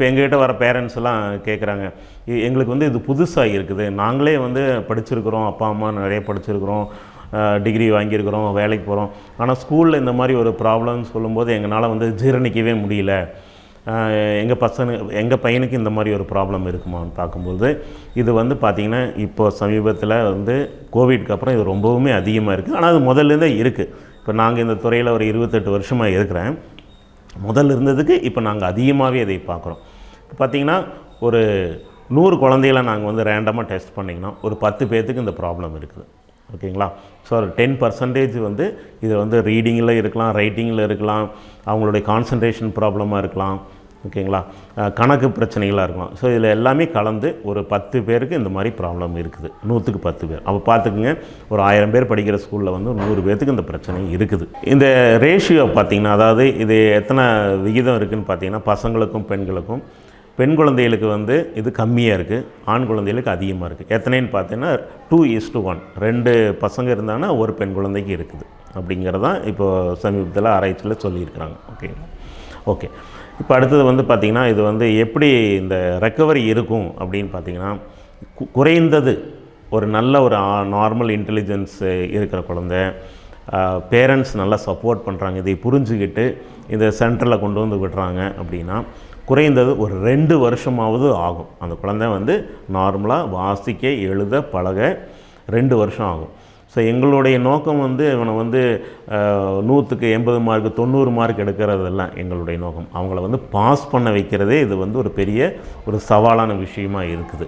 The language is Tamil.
இப்போ எங்ககிட்ட வர பேரண்ட்ஸ் எல்லாம் கேட்குறாங்க, எங்களுக்கு வந்து இது புதுசாக இருக்குது, நாங்களே வந்து படிச்சிருக்கிறோம், அப்பா அம்மா நிறைய படிச்சிருக்கிறோம், டிகிரி வாங்கியிருக்கிறோம், வேலைக்கு போகிறோம், ஆனால் ஸ்கூலில் இந்த மாதிரி ஒரு ப்ராப்ளம்னு சொல்லும்போது எங்களால் வந்து ஜீரணிக்கவே முடியல, எங்கள் பையனுக்கு இந்த மாதிரி ஒரு ப்ராப்ளம் இருக்குமான்னு பார்க்கும்போது இது வந்து பார்த்திங்கன்னா இப்போ சமீபத்தில் வந்து கோவிட்க்கு அப்புறம் இது ரொம்பவுமே அதிகமாக இருக்குது. ஆனால் அது முதல்லேருந்தே இருக்குது. இப்போ நாங்கள் இந்த துறையில் ஒரு 28 வருஷமாக இருக்கிறேன். முதல்ல இருந்ததுக்கு இப்போ நாங்கள் அதிகமாகவே அதை பார்க்குறோம். இப்போ பார்த்திங்கன்னா ஒரு 100 குழந்தைகளை நாங்கள் வந்து ரேண்டமாக டெஸ்ட் பண்ணிங்கன்னா ஒரு 10 பேர்த்துக்கு இந்த ப்ராப்ளம் இருக்குது. ஓகேங்களா? ஸோ ஒரு 10% வந்து இது வந்து ரீடிங்கில் இருக்கலாம், ரைட்டிங்கில் இருக்கலாம், அவங்களுடைய கான்சன்ட்ரேஷன் ப்ராப்ளமாக இருக்கலாம், ஓகேங்களா, கணக்கு பிரச்சனைகளாக இருக்கலாம். ஸோ இதில் எல்லாமே கலந்து ஒரு 10 பேருக்கு இந்த மாதிரி ப்ராப்ளம் இருக்குது. 100க்கு 10 பேர். அப்போ பார்த்துக்குங்க, ஒரு 1000 பேர் படிக்கிற ஸ்கூலில் வந்து 100 பேர்த்துக்கு இந்த பிரச்சனை இருக்குது. இந்த ரேஷியோ பார்த்திங்கன்னா, அதாவது இது எத்தனை விகிதம் இருக்குதுன்னு பார்த்திங்கன்னா, பசங்களுக்கும் பெண்களுக்கும், பெண் குழந்தைகளுக்கு வந்து இது கம்மியாக இருக்குது, ஆண் குழந்தைகளுக்கு அதிகமாக இருக்குது. எத்தனைன்னு பார்த்தீங்கன்னா 2:1, 2 பசங்க இருந்தாங்கன்னா ஒரு பெண் குழந்தைக்கு இருக்குது அப்படிங்கிறதான் இப்போது சமீபத்தில் ஆராய்ச்சியில் சொல்லியிருக்கிறாங்க. ஓகேங்களா? ஓகே. இப்போ அடுத்தது வந்து பார்த்திங்கன்னா, இது வந்து எப்படி இந்த ரெக்கவரி இருக்கும் அப்படின்னு பார்த்திங்கன்னா, குறைந்தது ஒரு நல்ல ஒரு நார்மல் இன்டெலிஜென்ஸ் இருக்கிற குழந்தை, பேரண்ட்ஸ் நல்லா சப்போர்ட் பண்ணுறாங்க, இதை புரிஞ்சுக்கிட்டு இந்த சென்டரில் கொண்டு வந்து விடுறாங்க அப்படின்னா குறைந்தது ஒரு 2 வருஷமாவது ஆகும். அந்த குழந்தை வந்து நார்மலாக வாசிக்க, எழுத, பழக 2 வருஷம் ஆகும். ஸோ எங்களுடைய நோக்கம் வந்து இவனை வந்து 100க்கு 80 மார்க் 90 மார்க் எடுக்கிறதெல்லாம் எங்களுடைய நோக்கம். அவங்கள வந்து பாஸ் பண்ண வைக்கிறதே இது வந்து ஒரு பெரிய ஒரு சவாலான விஷயமாக இருக்குது.